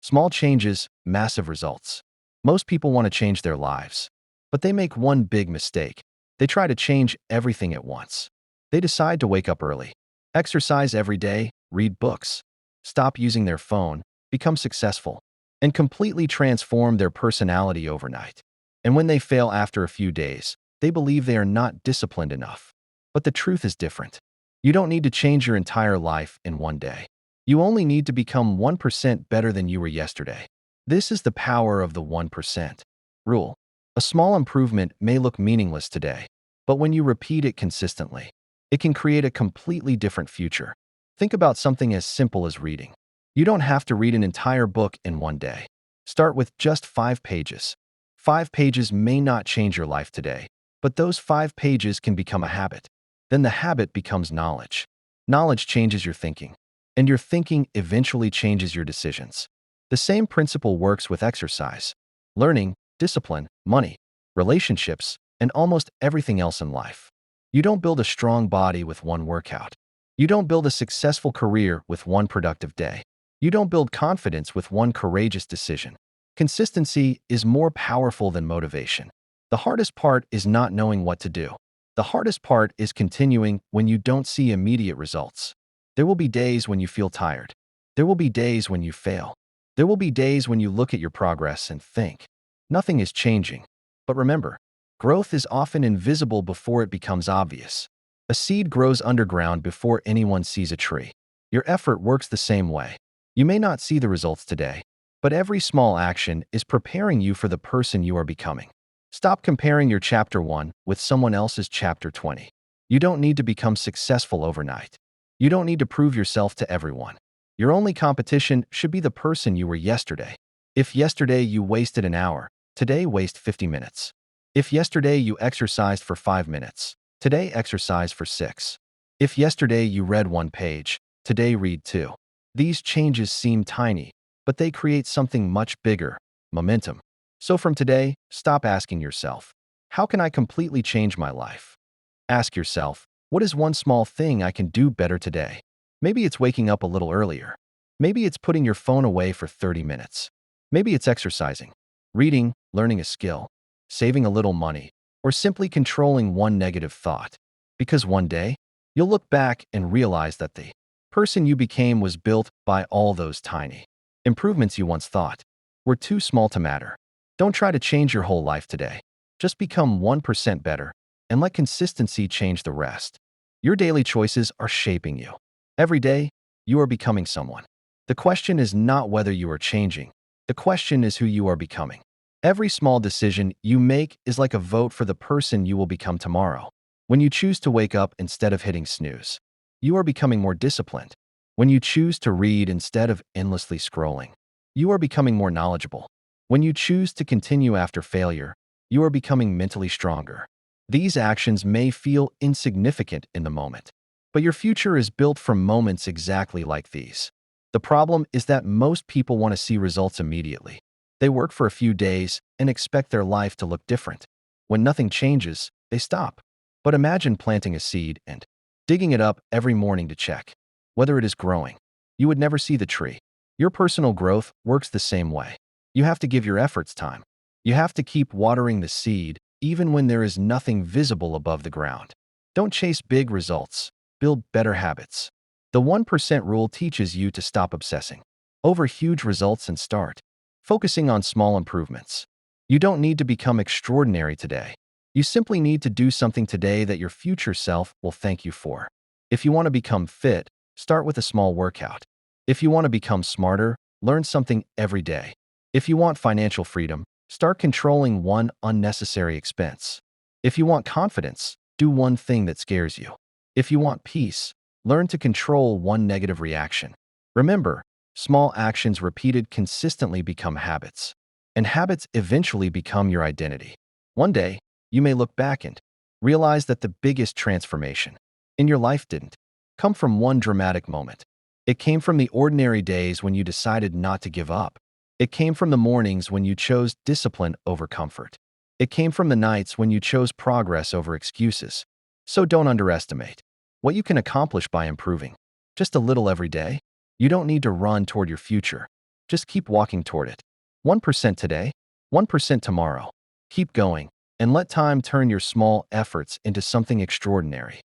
Small changes, massive results. Most people want to change their lives, but they make one big mistake. They try to change everything at once. They decide to wake up early, exercise every day, read books, stop using their phone, become successful, and completely transform their personality overnight. And when they fail after a few days, they believe they are not disciplined enough. But the truth is different. You don't need to change your entire life in one day. You only need to become 1% better than you were yesterday. This is the power of the 1% rule. A small improvement may look meaningless today, but when you repeat it consistently, it can create a completely different future. Think about something as simple as reading. You don't have to read an entire book in one day. Start with just 5 pages. 5 pages may not change your life today, but those 5 pages can become a habit. Then the habit becomes knowledge. Knowledge changes your thinking, and your thinking eventually changes your decisions. The same principle works with exercise, learning, discipline, money, relationships, and almost everything else in life. You don't build a strong body with one workout. You don't build a successful career with one productive day. You don't build confidence with one courageous decision. Consistency is more powerful than motivation. The hardest part is not knowing what to do. The hardest part is continuing when you don't see immediate results. There will be days when you feel tired. There will be days when you fail. There will be days when you look at your progress and think, nothing is changing. But remember, growth is often invisible before it becomes obvious. A seed grows underground before anyone sees a tree. Your effort works the same way. You may not see the results today, but every small action is preparing you for the person you are becoming. Stop comparing your chapter 1 with someone else's chapter 20. You don't need to become successful overnight. You don't need to prove yourself to everyone. Your only competition should be the person you were yesterday. If yesterday you wasted an hour, today waste 50 minutes. If yesterday you exercised for 5 minutes, today exercise for 6. If yesterday you read 1 page, today read 2. These changes seem tiny, but they create something much bigger, momentum. So from today, stop asking yourself, how can I completely change my life? Ask yourself, what is one small thing I can do better today? Maybe it's waking up a little earlier. Maybe it's putting your phone away for 30 minutes. Maybe it's exercising, reading, learning a skill, saving a little money, or simply controlling one negative thought. Because one day, you'll look back and realize that the person you became was built by all those tiny improvements you once thought were too small to matter. Don't try to change your whole life today. Just become 1% better and let consistency change the rest. Your daily choices are shaping you. Every day, you are becoming someone. The question is not whether you are changing. The question is who you are becoming. Every small decision you make is like a vote for the person you will become tomorrow. When you choose to wake up instead of hitting snooze, you are becoming more disciplined. When you choose to read instead of endlessly scrolling, you are becoming more knowledgeable. When you choose to continue after failure, you are becoming mentally stronger. These actions may feel insignificant in the moment, but your future is built from moments exactly like these. The problem is that most people want to see results immediately. They work for a few days and expect their life to look different. When nothing changes, they stop. But imagine planting a seed and digging it up every morning to check whether it is growing. You would never see the tree. Your personal growth works the same way. You have to give your efforts time. You have to keep watering the seed even when there is nothing visible above the ground. Don't chase big results. Build better habits. The 1% rule teaches you to stop obsessing over huge results and start focusing on small improvements. You don't need to become extraordinary today. You simply need to do something today that your future self will thank you for. If you want to become fit, start with a small workout. If you want to become smarter, learn something every day. If you want financial freedom, start controlling one unnecessary expense. If you want confidence, do one thing that scares you. If you want peace, learn to control one negative reaction. Remember, small actions repeated consistently become habits, and habits eventually become your identity. One day, you may look back and realize that the biggest transformation in your life didn't come from one dramatic moment. It came from the ordinary days when you decided not to give up. It came from the mornings when you chose discipline over comfort. It came from the nights when you chose progress over excuses. So don't underestimate what you can accomplish by improving just a little every day. You don't need to run toward your future. Just keep walking toward it. 1% today, 1% tomorrow. Keep going, and let time turn your small efforts into something extraordinary.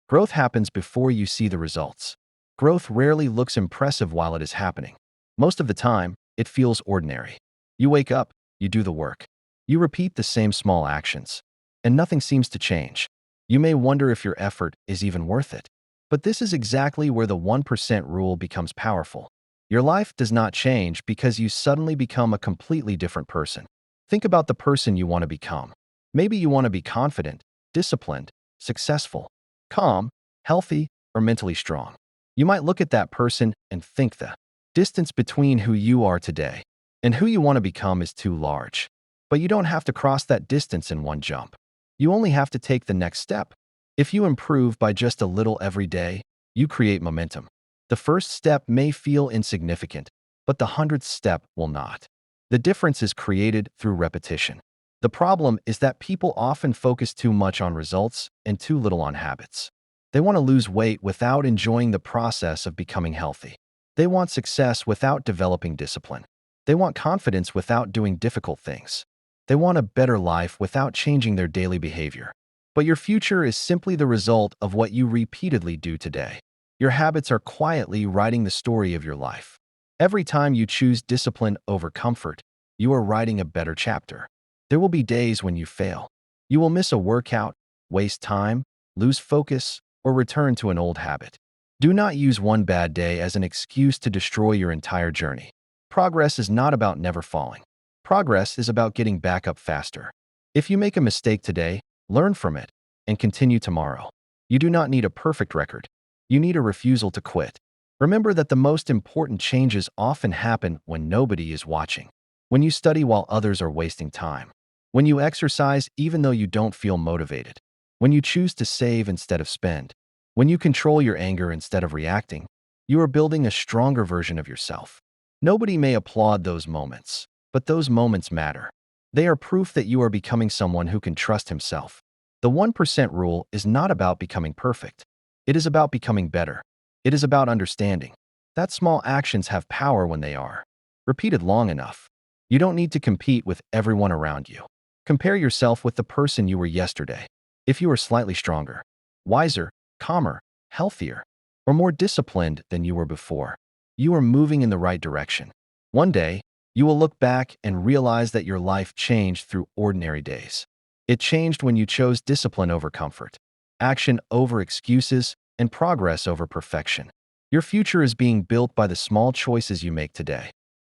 Growth happens before you see the results. Growth rarely looks impressive while it is happening. Most of the time, it feels ordinary. You wake up, you do the work. You repeat the same small actions, and nothing seems to change. You may wonder if your effort is even worth it. But this is exactly where the 1% rule becomes powerful. Your life does not change because you suddenly become a completely different person. Think about the person you want to become. Maybe you want to be confident, disciplined, successful, calm, healthy, or mentally strong. You might look at that person and think the distance between who you are today and who you want to become is too large. But you don't have to cross that distance in one jump. You only have to take the next step. If you improve by just a little every day, you create momentum. The first step may feel insignificant, but the 100th step will not. The difference is created through repetition. The problem is that people often focus too much on results and too little on habits. They want to lose weight without enjoying the process of becoming healthy. They want success without developing discipline. They want confidence without doing difficult things. They want a better life without changing their daily behavior. But your future is simply the result of what you repeatedly do today. Your habits are quietly writing the story of your life. Every time you choose discipline over comfort, you are writing a better chapter. There will be days when you fail. You will miss a workout, waste time, lose focus, or return to an old habit. Do not use one bad day as an excuse to destroy your entire journey. Progress is not about never falling. Progress is about getting back up faster. If you make a mistake today, learn from it and continue tomorrow. You do not need a perfect record. You need a refusal to quit. Remember that the most important changes often happen when nobody is watching. When you study while others are wasting time. When you exercise even though you don't feel motivated. When you choose to save instead of spend. When you control your anger instead of reacting. You are building a stronger version of yourself. Nobody may applaud those moments, but those moments matter. They are proof that you are becoming someone who can trust himself. The 1% rule is not about becoming perfect. It is about becoming better. It is about understanding that small actions have power when they are repeated long enough. You don't need to compete with everyone around you. Compare yourself with the person you were yesterday. If you are slightly stronger, wiser, calmer, healthier, or more disciplined than you were before, you are moving in the right direction. One day, you will look back and realize that your life changed through ordinary days. It changed when you chose discipline over comfort, action over excuses, and progress over perfection. Your future is being built by the small choices you make today.